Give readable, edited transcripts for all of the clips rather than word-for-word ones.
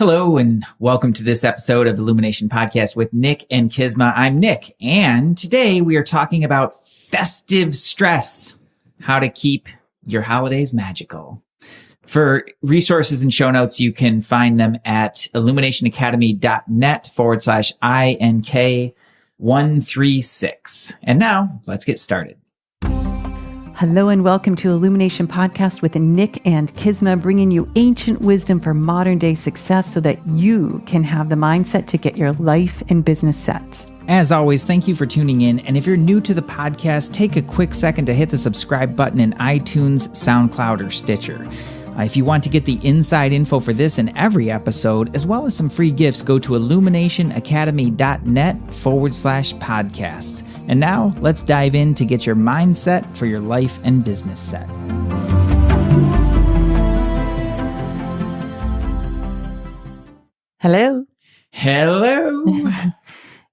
Hello and welcome to this episode of Illumination Podcast with Nick and Kizma. I'm Nick, and today we are talking about festive stress, how to keep your holidays magical. For resources and show notes, you can find them at illuminationacademy.net/INK136. And now let's get started. Hello and welcome to Illumination Podcast with Nick and Kizma, bringing you ancient wisdom for modern day success so that you can have the mindset to get your life and business set. As always, thank you for tuning in. And if you're new to the podcast, take a quick second to hit the subscribe button in iTunes, SoundCloud, or Stitcher. If you want to get the inside info for this and every episode, as well as some free gifts, go to illuminationacademy.net/podcasts. And now let's dive in to get your mindset for your life and business set. Hello. Hello.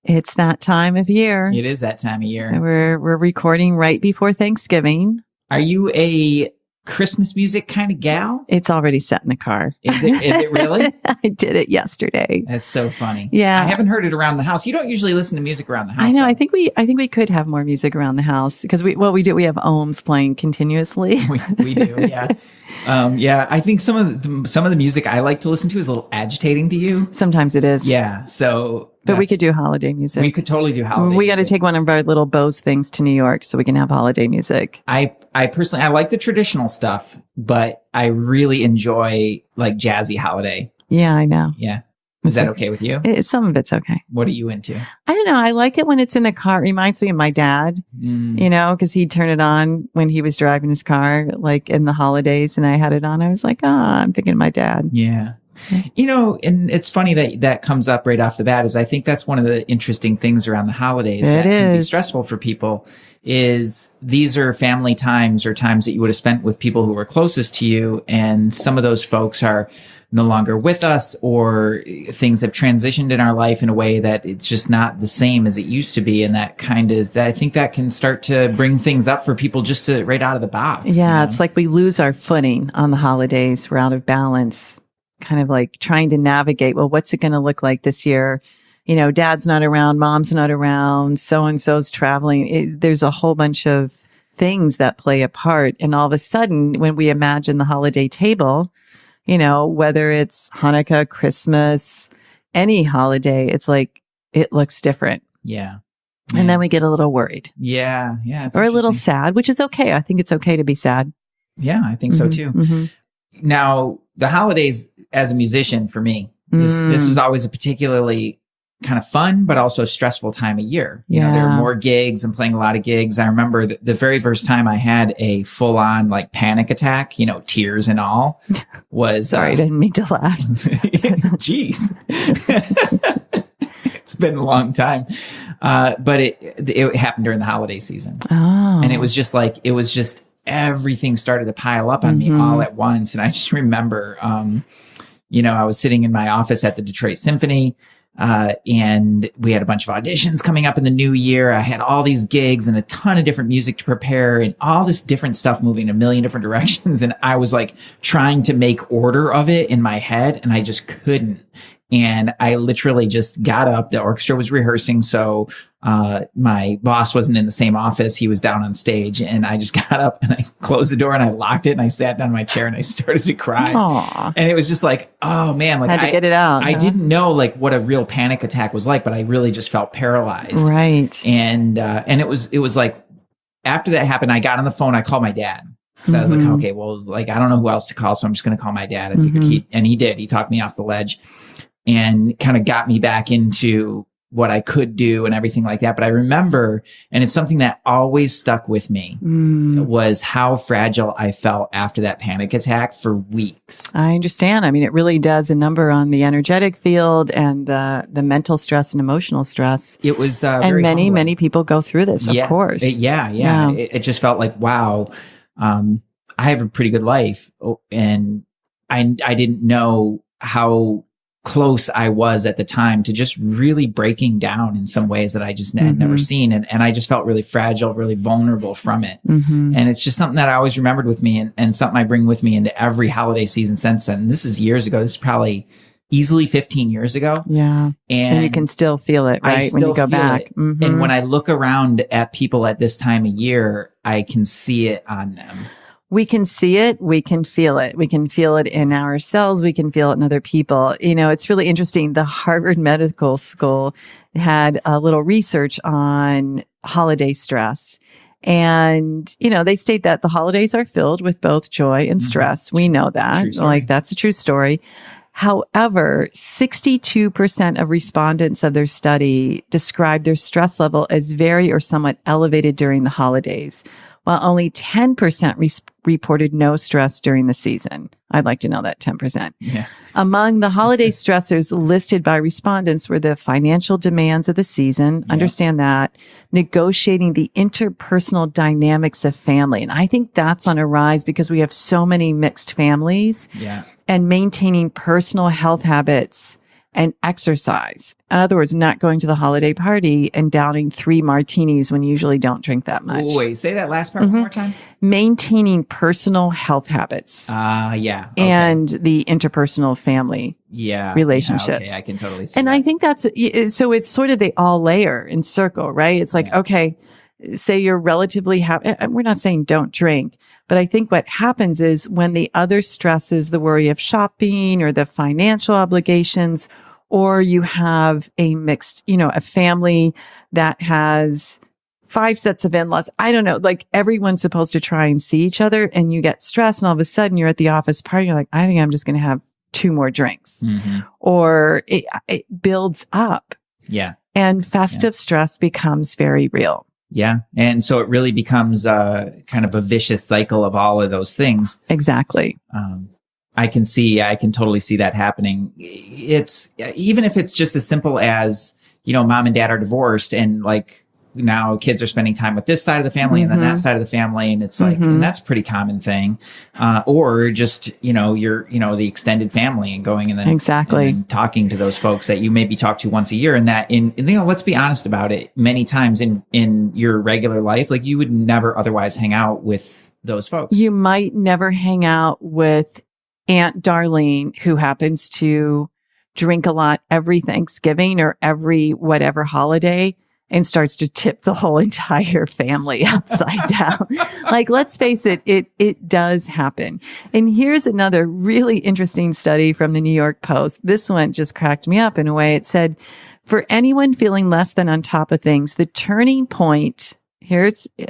It's that time of year. It is that time of year. We're recording right before Thanksgiving. Are you a Christmas music kind of gal? It's already set in the car. Is it really? I did it yesterday. That's so funny. Yeah. I haven't heard it around the house. You don't usually listen to music around the house. I know. though. I think we could have more music around the house because we do. We have ohms playing continuously. We do. Yeah. Yeah. I think some of the music I like to listen to is a little agitating to you. Sometimes it is. Yeah. So, But we could do holiday music. We could totally do holiday We got to music. take one of our little Bose things to New York so we can have holiday music. I personally, I like the traditional stuff, but I really enjoy like jazzy holiday. Yeah, I know. Yeah. Is that okay with you? Some of it's okay. What are you into? I don't know. I like it when it's in the car. It reminds me of my dad, because he'd turn it on when he was driving his car, like in the holidays, and I had it on. I was like, I'm thinking of my dad. Yeah. And it's funny that comes up right off the bat is I think that's one of the interesting things around the holidays that can be stressful for people is these are family times or times that you would have spent with people who were closest to you. And some of those folks are no longer with us or things have transitioned in our life in a way that it's just not the same as it used to be. And that I think that can start to bring things up for people just to right out of the box. Yeah. It's like we lose our footing on the holidays. We're out of balance. Kind of like trying to navigate, well, what's it going to look like this year? Dad's not around, mom's not around, so-and-so's traveling. There's a whole bunch of things that play a part. And all of a sudden, when we imagine the holiday table, whether it's Hanukkah, Christmas, any holiday, it's like, it looks different. Yeah. And then we get a little worried. Yeah. Yeah. Or a little sad, which is okay. I think it's okay to be sad. Yeah, I think so too. Mm-hmm. Now, the holidays as a musician for me, this was always a particularly kind of fun, but also stressful time of year. There are more gigs and playing a lot of gigs. I remember the very first time I had a full on like panic attack, tears and all was. Sorry, I didn't mean to laugh. Jeez. It's been a long time. But it happened during the holiday season. Oh. And it was just everything started to pile up on me all at once. And I just remember, I was sitting in my office at the Detroit Symphony, and we had a bunch of auditions coming up in the new year. I had all these gigs and a ton of different music to prepare and all this different stuff moving in a million different directions. And I was like trying to make order of it in my head and I just couldn't. And I literally just got up. The orchestra was rehearsing. So, my boss wasn't in the same office. He was down on stage and I just got up and I closed the door and I locked it and I sat down in my chair and I started to cry. Aww. And it was just like, oh man, like had to get it out. I didn't know like what a real panic attack was like, but I really just felt paralyzed. Right. And it was like, after that happened, I got on the phone. I called my dad. So I was like, okay, well, like, I don't know who else to call. So I'm just going to call my dad. I figured he did. He talked me off the ledge and kind of got me back into what I could do and everything like that. But I remember, and it's something that always stuck with me, was how fragile I felt after that panic attack for weeks. I understand. I mean, it really does a number on the energetic field and the mental stress and emotional stress. It was and many people go through this, of course. Yeah. It just felt like, wow, I have a pretty good life. And I didn't know how close I was at the time to just really breaking down in some ways that I just had never seen. And I just felt really fragile, really vulnerable from it. And it's just something that I always remembered with me and something I bring with me into every holiday season since then. This is years ago. This is probably easily 15 years ago. Yeah. And you can still feel it, right? When you go back. Mm-hmm. And when I look around at people at this time of year, I can see it on them. We can see it. We can feel it. We can feel it in ourselves. We can feel it in other people. You know, it's really interesting. The Harvard Medical School had a little research on holiday stress. And, you know, they state that the holidays are filled with both joy and stress. We know that. Like, that's a true story. However, 62% of respondents of their study described their stress level as very or somewhat elevated during the holidays, while only 10% reported no stress during the season. I'd like to know that 10%. Yeah. Among the holiday stressors listed by respondents were the financial demands of the season. Yeah. Understand that. Negotiating the interpersonal dynamics of family. And I think that's on a rise because we have so many mixed families. Yeah. And maintaining personal health habits and exercise. In other words, not going to the holiday party and downing 3 martinis when you usually don't drink that much. Wait, say that last part one more time. Maintaining personal health habits. Yeah. Okay. And the interpersonal family relationships. Okay, I can totally see and that. I think that's, so it's sort of they all layer in circle, right? It's like, okay, say you're relatively happy. We're not saying don't drink, but I think what happens is when the other stresses, the worry of shopping or the financial obligations, or you have a mixed, a family that has 5 sets of in-laws. I don't know, like everyone's supposed to try and see each other and you get stressed and all of a sudden you're at the office party. You're like, I think I'm just going to have 2 more drinks or it builds up. Yeah. And festive stress becomes very real. Yeah. And so it really becomes kind of a vicious cycle of all of those things. Exactly. I can totally see that happening. It's even if it's just as simple as, mom and dad are divorced and like now kids are spending time with this side of the family and then that side of the family. And it's like, and that's a pretty common thing. Or just, you're, the extended family and going and then, exactly. and then talking to those folks that you maybe talk to once a year and that let's be honest about it. Many times in your regular life, like you would never otherwise hang out with those folks. You might never hang out with Aunt Darlene, who happens to drink a lot every Thanksgiving or every whatever holiday and starts to tip the whole entire family upside down. Like, let's face it, it does happen. And here's another really interesting study from the New York Post. This one just cracked me up in a way. It said, for anyone feeling less than on top of things, the turning point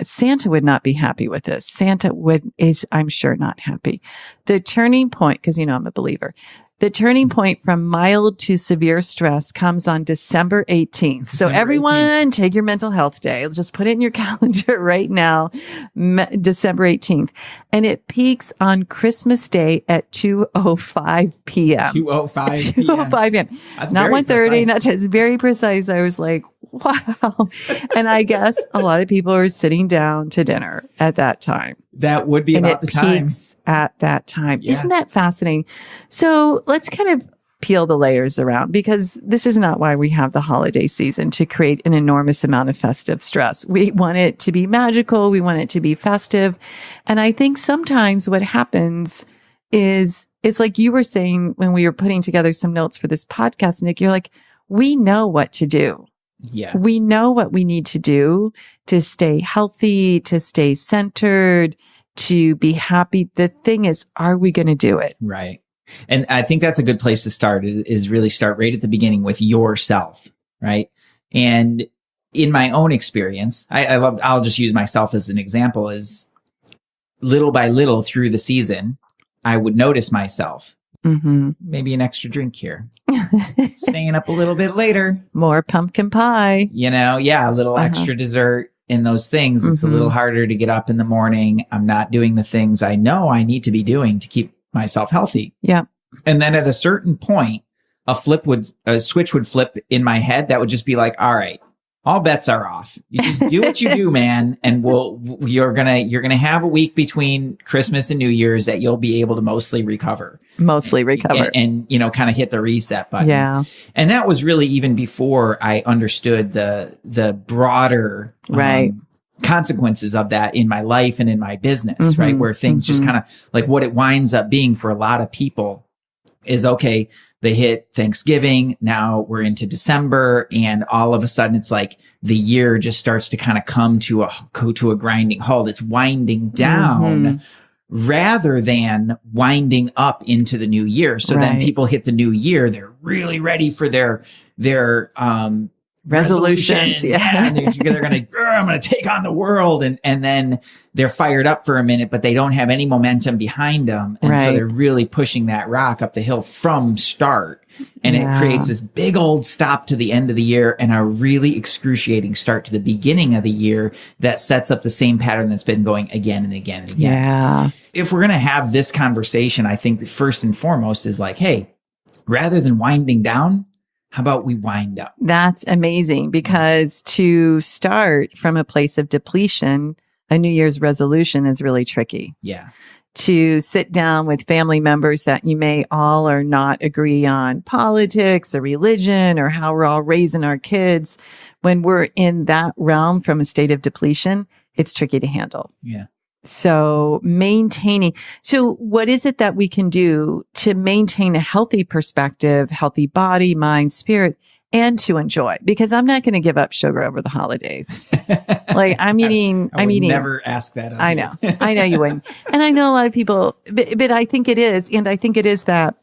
Santa would not be happy with this. Santa is, I'm sure, not happy. The turning point, because I'm a believer. The turning point from mild to severe stress comes on December 18th. So everyone, take your mental health day. Just put it in your calendar right now, December 18th. And it peaks on Christmas Day at 2:05 p.m. 2:05 p.m. 2:05 p.m. That's not very 1:30, precise. not very precise. I was like, wow. And I guess a lot of people are sitting down to dinner at that time. That would be and about the time. Peaks at that time. Yeah. Isn't that fascinating? So let's kind of peel the layers around because this is not why we have the holiday season to create an enormous amount of festive stress. We want it to be magical. We want it to be festive. And I think sometimes what happens is it's like you were saying when we were putting together some notes for this podcast, Nick, you're like, we know what to do. Yeah. We know what we need to do to stay healthy, to stay centered, to be happy. The thing is, are we going to do it? Right. And I think that's a good place to start is really start right at the beginning with yourself. Right. And in my own experience, I'll just use myself as an example is little by little through the season, I would notice myself. Maybe an extra drink here. Staying up a little bit later. More pumpkin pie. A little extra dessert in those things. It's a little harder to get up in the morning. I'm not doing the things I know I need to be doing to keep myself healthy. Yeah. And then at a certain point, a switch would flip in my head that would just be like, all right, all bets are off. You just do what you do, man. And you're going to have a week between Christmas and New Year's that you'll be able to mostly recover. And kind of hit the reset button. Yeah. And that was really even before I understood the broader, consequences of that in my life and in my business, right? Where things just kind of like what it winds up being for a lot of people is, okay, they hit Thanksgiving. Now we're into December, and all of a sudden it's like the year just starts to kind of come to a grinding halt. It's winding down rather than winding up into the new year. So then people hit the new year, they're really ready for their resolutions. Yeah. And they're going to, I'm going to take on the world. And then they're fired up for a minute, but they don't have any momentum behind them. And so they're really pushing that rock up the hill from start. And it creates this big old stop to the end of the year and a really excruciating start to the beginning of the year that sets up the same pattern that's been going again and again and again. Yeah. If we're going to have this conversation, I think the first and foremost is like, hey, rather than winding down, how about we wind up? That's amazing, because to start from a place of depletion, a New Year's resolution is really tricky. Yeah. To sit down with family members that you may all or not agree on politics or religion or how we're all raising our kids. When we're in that realm from a state of depletion, it's tricky to handle. Yeah. So what is it that we can do to maintain a healthy perspective, healthy body, mind, spirit, and to enjoy? Because I'm not going to give up sugar over the holidays. Like I'm eating. Never ask that. I know you wouldn't. And I know a lot of people, but I think it is. And I think it is that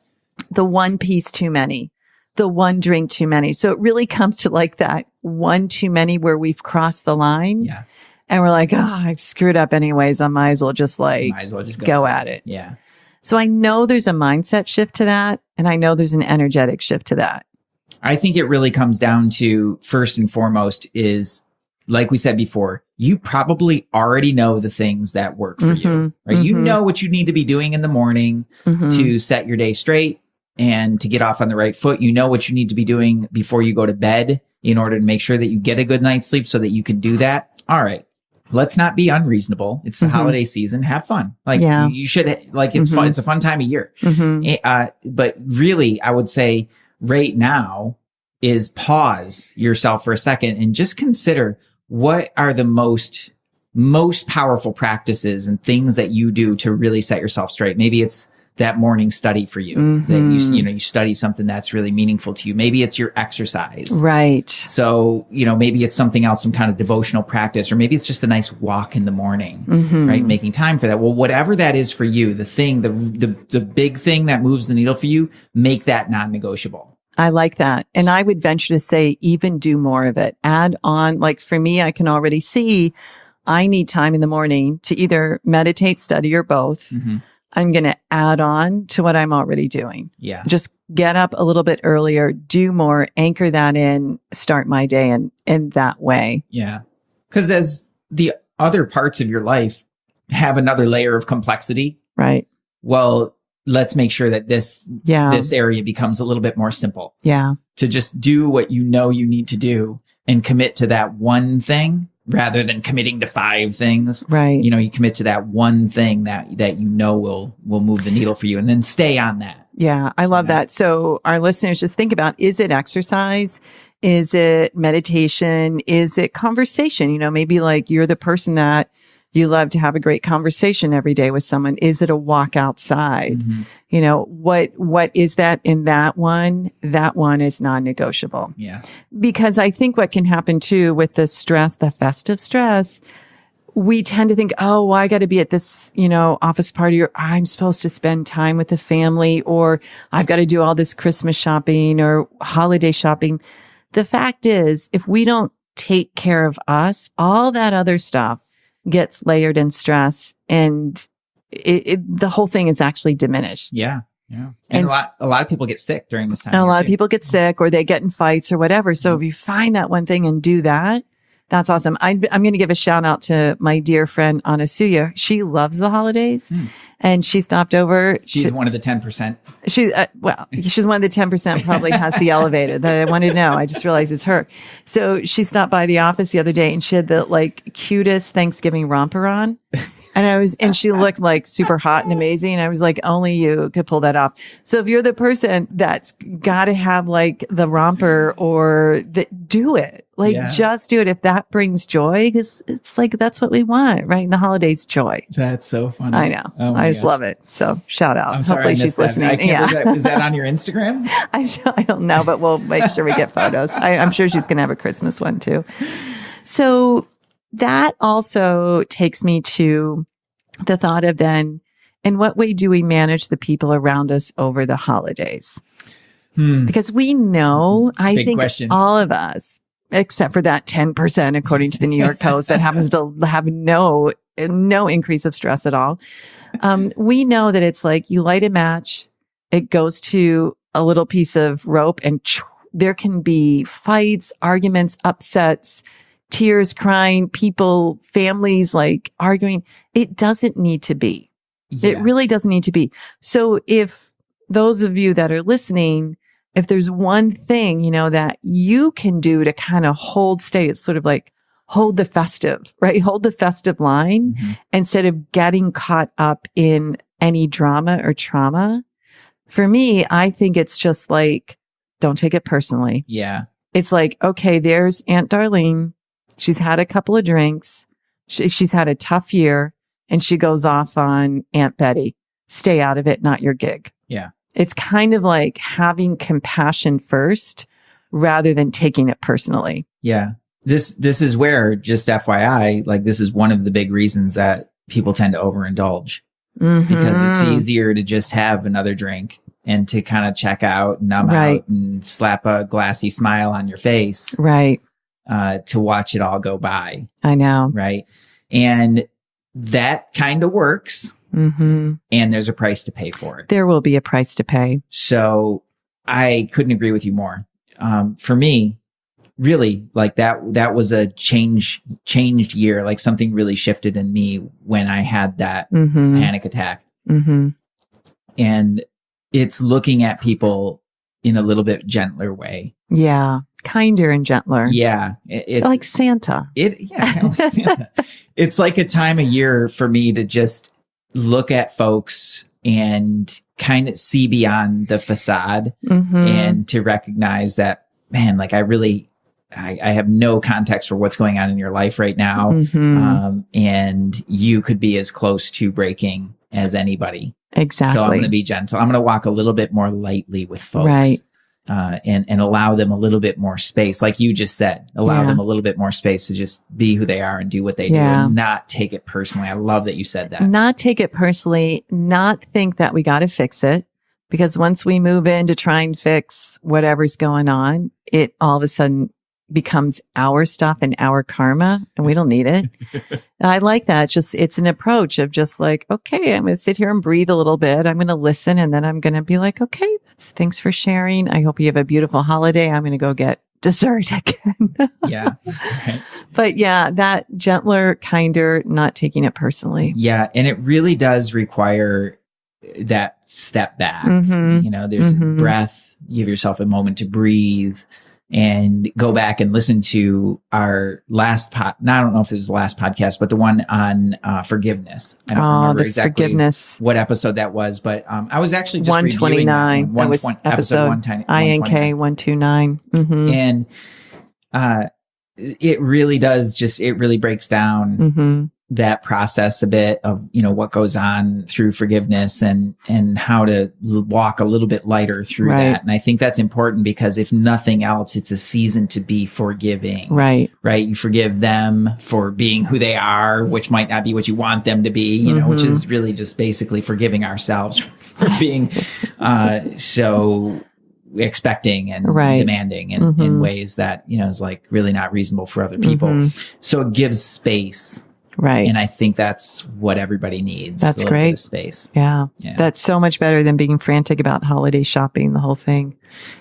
the one piece too many, the one drink too many. So it really comes to like that one too many where we've crossed the line. Yeah. And we're like, I've screwed up anyways. I might as well just go at it. Yeah. So I know there's a mindset shift to that. And I know there's an energetic shift to that. I think it really comes down to, first and foremost, is like we said before, you probably already know the things that work for you, right? You know what you need to be doing in the morning to set your day straight and to get off on the right foot. You know what you need to be doing before you go to bed in order to make sure that you get a good night's sleep so that you can do that. All right. Let's not be unreasonable. It's the holiday season. Have fun. Like you should, like it's fun. It's a fun time of year. But really, I would say right now is pause yourself for a second and just consider what are the most powerful practices and things that you do to really set yourself straight. Maybe it's that morning study for you that you study something that's really meaningful to you. Maybe it's your exercise. Right. So, maybe it's something else, some kind of devotional practice, or maybe it's just a nice walk in the morning, right? Making time for that. Well, whatever that is for you, the big thing that moves the needle for you, make that non-negotiable. I like that. And I would venture to say, even do more of it. Add on, like for me, I can already see I need time in the morning to either meditate, study, or both. I'm going to add on to what I'm already doing. Yeah. Just get up a little bit earlier, do more, anchor that in, start my day in that way. Yeah. Because as the other parts of your life have another layer of complexity. Right. Well, let's make sure that this area becomes a little bit more simple. Yeah. To just do what you know you need to do and commit to that one thing rather than committing to 5 things. Right. You commit to that one thing that will move the needle for you and then stay on that. Yeah. I love that. So our listeners, just think about, is it exercise? Is it meditation? Is it conversation? Maybe like you're the person that you love to have a great conversation every day with someone. Is it a walk outside? What is that in that one? That one is non-negotiable. Yeah. Because I think what can happen too with the stress, the festive stress, we tend to think, oh, well, I got to be at this, office party, or I'm supposed to spend time with the family, or I've got to do all this Christmas shopping or holiday shopping. The fact is, if we don't take care of us, all that other stuff gets layered in stress, and the whole thing is actually diminished. Yeah. Yeah. And a lot of people get sick during this time. And a lot of people get sick, or they get in fights or whatever. So if you find that one thing and do that, that's awesome. I'm going to give a shout out to my dear friend, Anasuya. She loves the holidays, and she stopped over. She's one of the 10%. She's one of the 10%, probably has the elevator that I wanted to know. I just realized it's her. So she stopped by the office the other day, and she had the cutest Thanksgiving romper on. And she looked like super hot and amazing. I was like, only you could pull that off. So if you're the person that's got to have the romper, or do it. Like, just do it. If that brings joy, because it's like, that's what we want, right? In the holidays, joy. That's so funny. I know. I just love it. So shout out. I'm sorry. Hopefully she's listening. I can't believe that. Is that on your Instagram? I don't know, but we'll make sure we get photos. I'm sure she's going to have a Christmas one too. So that also takes me to the thought of then, in what way do we manage the people around us over the holidays? Because we know, I think all of us, except for that 10%, according to the New York Post, that happens to have no increase of stress at all. We know that it's like you light a match, it goes to a little piece of rope, and there can be fights, arguments, upsets, tears, crying, people, families like arguing. It doesn't need to be. Yeah. It really doesn't need to be. So if those of you that are listening, if there's one thing, that you can do to kind of hold stay, it's sort of like hold the festive, right? Hold the festive line instead of getting caught up in any drama or trauma. For me, I think it's just like, don't take it personally. Yeah. It's like, okay, there's Aunt Darlene. She's had a couple of drinks. She's had a tough year, and she goes off on Aunt Betty. Stay out of it, not your gig. Yeah. It's kind of like having compassion first rather than taking it personally. Yeah. This is where, just FYI, like, this is one of the big reasons that people tend to overindulge, because it's easier to just have another drink and to kind of check out, numb out, and slap a glassy smile on your face. Right. To watch it all go by. I know. Right. And that kind of works. And there's a price to pay for it. There will be a price to pay. So I couldn't agree with you more. For me, really, like that was a changed year. Like, something really shifted in me when I had that panic attack. And it's looking at people in a little bit gentler way. Yeah. Kinder and gentler. Yeah. It's like Santa. Like Santa. It's like a time of year for me to just look at folks and kind of see beyond the facade and to recognize that, man, like, I have no context for what's going on in your life right now. And you could be as close to breaking as anybody. Exactly. So I'm going to be gentle. I'm going to walk a little bit more lightly with folks. Right. And allow them a little bit more space. Like you just said, allow them a little bit more space to just be who they are and do what they do, and not take it personally. I love that you said that. Not take it personally, not think that we got to fix it, because once we move in to try and fix whatever's going on, it all of a sudden becomes our stuff and our karma, and we don't need it. I like that. It's an approach of just like, okay, I'm going to sit here and breathe a little bit. I'm going to listen, and then I'm going to be like, okay, thanks for sharing. I hope you have a beautiful holiday. I'm going to go get dessert again. Yeah. Right. But yeah, that gentler, kinder, not taking it personally. Yeah. And it really does require that step back. There's breath. You give yourself a moment to breathe and go back and listen to our last I don't know if it was the last podcast, but the one on forgiveness. I don't remember exactly what episode that was, but I was actually just 129. That was episode 129. INK 129. And it really does it really breaks down that process a bit of, what goes on through forgiveness and how to walk a little bit lighter through that. And I think that's important, because if nothing else, it's a season to be forgiving. Right. You forgive them for being who they are, which might not be what you want them to be, which is really just basically forgiving ourselves for being, so expecting and demanding in ways that, is like really not reasonable for other people. So it gives space. Right. And I think that's what everybody needs. That's great. Bit of space. Yeah. That's so much better than being frantic about holiday shopping, the whole thing.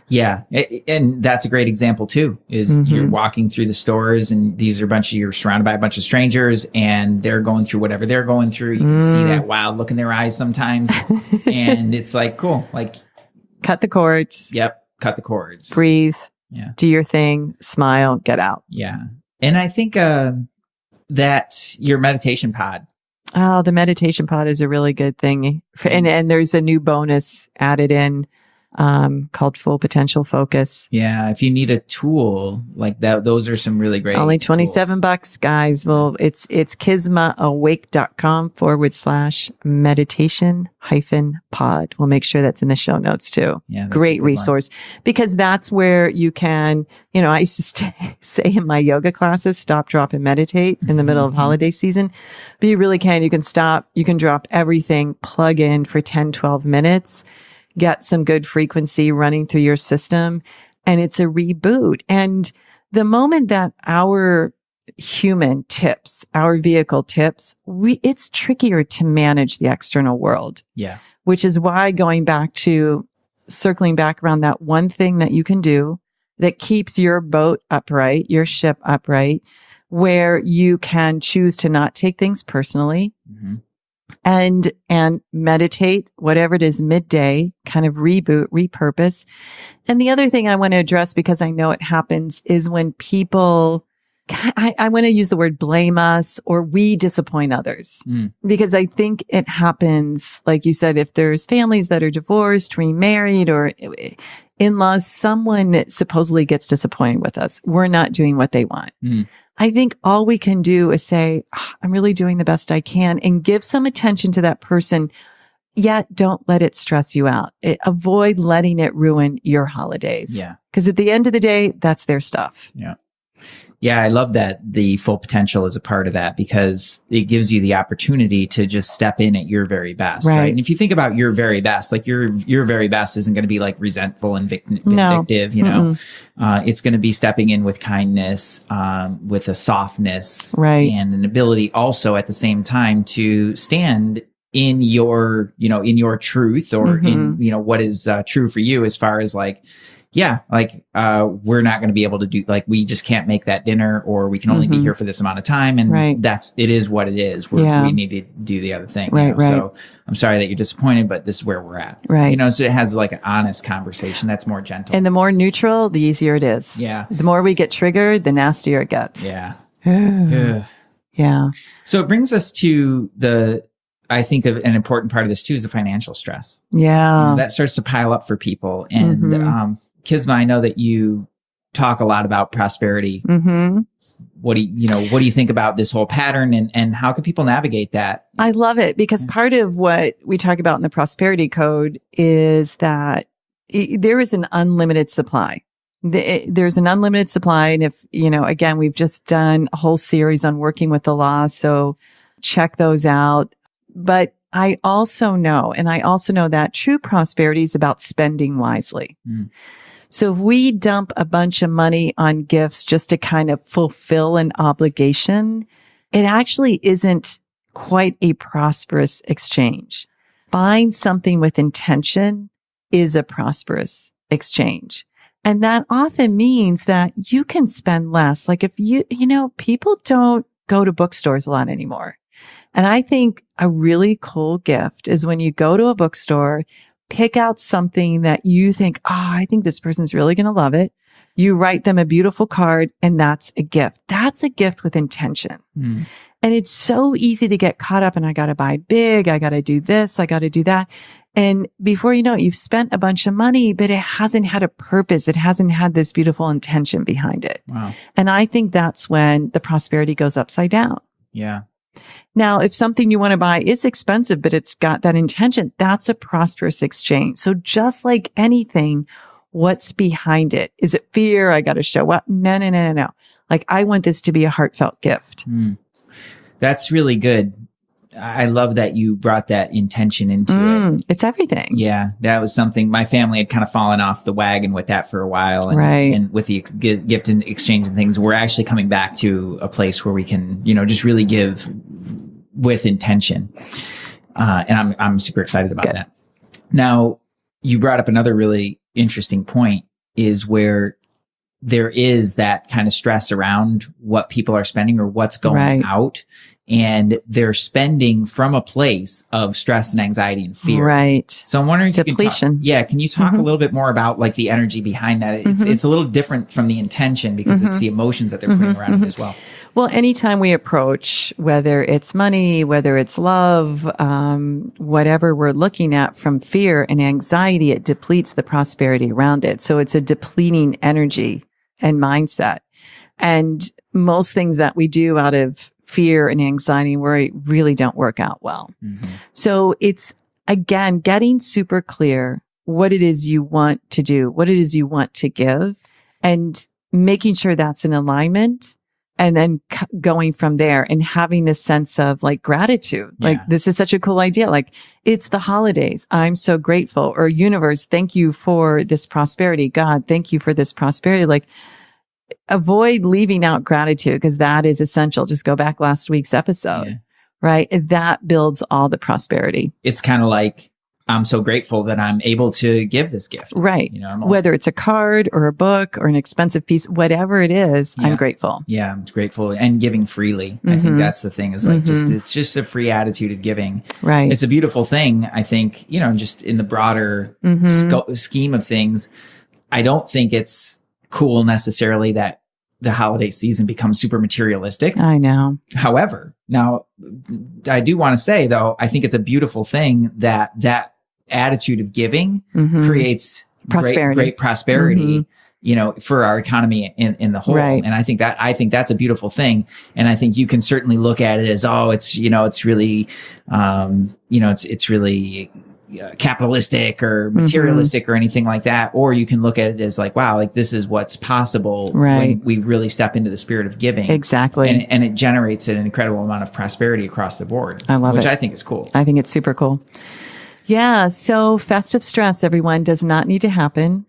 Yeah. And that's a great example too, is you're walking through the stores and you're surrounded by a bunch of strangers and they're going through whatever they're going through. You can see that wild look in their eyes sometimes. And it's like, cool. Like, cut the cords. Yep. Cut the cords. Breathe. Yeah. Do your thing. Smile. Get out. Yeah. And I think, that your meditation pod. Oh, the meditation pod is a really good thing. And there's a new bonus added in called Full Potential Focus. Yeah. If you need a tool like that, those are some really great Only tools. $27, guys. Well, it's kismaawake.com/meditation-pod. We'll make sure that's in the show notes too. Yeah, Great resource, because that's where you can, I used to say in my yoga classes, stop, drop, and meditate in the middle of holiday season. But you really can. You can stop, you can drop everything, plug in for 10, 12 minutes, get some good frequency running through your system, and it's a reboot. And the moment that our human tips, our vehicle tips, it's trickier to manage the external world. Yeah. Which is why circling back around that one thing that you can do that keeps your boat upright, your ship upright, where you can choose to not take things personally. Mm-hmm. And meditate, whatever it is, midday, kind of reboot, repurpose. And the other thing I want to address, because I know it happens, is when people, I want to use the word blame us, or we disappoint others. Because I think it happens, like you said, if there's families that are divorced, remarried, or in-laws, someone supposedly gets disappointed with us. We're not doing what they want. I think all we can do is say, I'm really doing the best I can, and give some attention to that person, yet don't let it stress you out. Avoid letting it ruin your holidays. Yeah. Because at the end of the day, that's their stuff. Yeah. Yeah, I love that the Full Potential is a part of that, because it gives you the opportunity to just step in at your very best, right? And if you think about your very best, like your very best isn't going to be like resentful and vindictive, it's going to be stepping in with kindness, with a softness, right, and an ability also at the same time to stand in your, in your truth, or in, what is true for you, as far as like, we're not going to be able to do, like, we just can't make that dinner, or we can only be here for this amount of time. And it is what it is. We need to do the other thing. Right. So I'm sorry that you're disappointed, but this is where we're at. Right. So it has like an honest conversation that's more gentle. And the more neutral, the easier it is. Yeah. The more we get triggered, the nastier it gets. Yeah. Yeah. So it brings us to I think of an important part of this too, is the financial stress. Yeah. That starts to pile up for people. And, Kisma, I know that you talk a lot about prosperity. What do you think about this whole pattern, and how can people navigate that? I love it, because part of what we talk about in the prosperity code is that there is an unlimited supply. There's an unlimited supply. And if, again, we've just done a whole series on working with the law, so check those out. But I also know that true prosperity is about spending wisely. So if we dump a bunch of money on gifts just to kind of fulfill an obligation, it actually isn't quite a prosperous exchange. Buying something with intention is a prosperous exchange. And that often means that you can spend less. Like if people don't go to bookstores a lot anymore. And I think a really cool gift is when you go to a bookstore, pick out something that you think, I think this person's really going to love it. You write them a beautiful card, and that's a gift. That's a gift with intention. And it's so easy to get caught up in, I got to buy big. I got to do this. I got to do that. And before you know it, you've spent a bunch of money, but it hasn't had a purpose. It hasn't had this beautiful intention behind it. Wow. And I think that's when the prosperity goes upside down. Yeah. Now, if something you want to buy is expensive, but it's got that intention, that's a prosperous exchange. So just like anything, what's behind it? Is it fear? I got to show up? No. Like, I want this to be a heartfelt gift. That's really good. I love that you brought that intention into it. It's everything. Yeah. That was something my family had kind of fallen off the wagon with that for a while. And, and with the gift and exchange and things, we're actually coming back to a place where we can, just really give with intention. And I'm super excited about that. Now, you brought up another really interesting point, is where there is that kind of stress around what people are spending or what's going out. and they're spending from a place of stress and anxiety and fear. Right. So I'm wondering if Depletion. can you talk a little bit more about like the energy behind that? It's a little different from the intention because it's the emotions that they're putting around it as well. Well, anytime we approach, whether it's money, whether it's love, whatever we're looking at from fear and anxiety, it depletes the prosperity around it. So it's a depleting energy and mindset. And most things that we do out of fear and anxiety and worry really don't work out well. So it's, again, getting super clear what it is you want to do, what it is you want to give, and making sure that's in alignment. And then going from there and having this sense of like gratitude. Like, this is such a cool idea. Like, it's the holidays. I'm so grateful. Or universe, thank you for this prosperity. God, thank you for this prosperity. Like, avoid leaving out gratitude because that is essential. Just go back last week's episode, right? That builds all the prosperity. It's kind of like, I'm so grateful that I'm able to give this gift. Right. You know, whether it's a card or a book or an expensive piece, whatever it is, I'm grateful. Yeah, I'm grateful and giving freely. I think that's the thing is like it's just a free attitude of giving. Right. It's a beautiful thing. I think, you know, just in the broader scheme of things, I don't think it's cool necessarily that the holiday season becomes super materialistic. I know. However, now I do want to say though, I think it's a beautiful thing that attitude of giving creates prosperity. great prosperity, you know, for our economy in the whole. Right. And I think that's a beautiful thing. And I think you can certainly look at it as, oh, it's, you know, it's really, you know, it's really capitalistic or materialistic or anything like that. Or you can look at it as like, wow, like this is what's possible when we really step into the spirit of giving. Exactly. And it generates an incredible amount of prosperity across the board. I love it. Which I think is cool. I think it's super cool. Yeah. So festive stress, everyone, does not need to happen.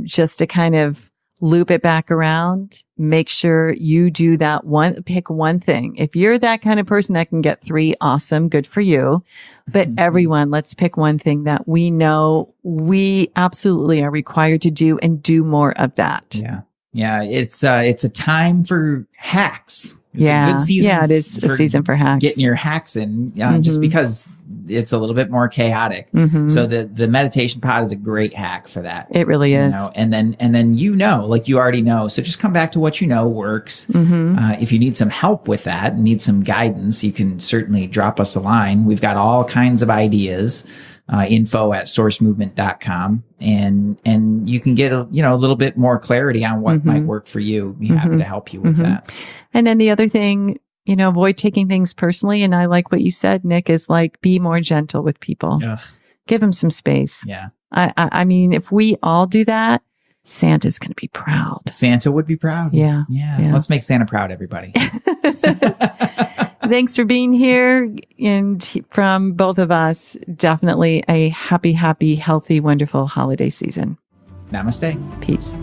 Just to kind of loop it back around, make sure you do that pick one thing. If you're that kind of person that can get 3, awesome, good for you. But everyone, let's pick one thing that we know we absolutely are required to do and do more of that. Yeah. Yeah. It's a time for hacks. It's a good season. Yeah, it is a season for hacks. Getting your hacks in, just because it's a little bit more chaotic. So the meditation pod is a great hack for that. It really is. Know? And then you know, like you already know. So just come back to what you know works. If you need some help with that, need some guidance, you can certainly drop us a line. We've got all kinds of ideas. info@sourcemovement.com. And you can get a little bit more clarity on what might work for you. Be happy to help you with that. And then the other thing, avoid taking things personally. And I like what you said, Nick, is like, be more gentle with people. Ugh. Give them some space. Yeah. I mean, if we all do that, Santa's going to be proud. Santa would be proud. Yeah. Let's make Santa proud, everybody. Thanks for being here. And from both of us, definitely a happy, healthy, wonderful holiday season. Namaste. Peace.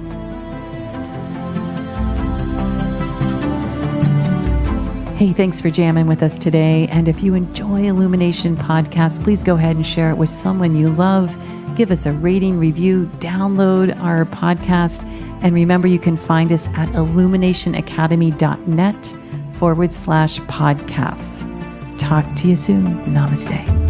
Hey, thanks for jamming with us today. And if you enjoy Illumination Podcast, please go ahead and share it with someone you love. Give us a rating, review, download our podcast. And remember, you can find us at illuminationacademy.net/podcasts. Talk to you soon. Namaste.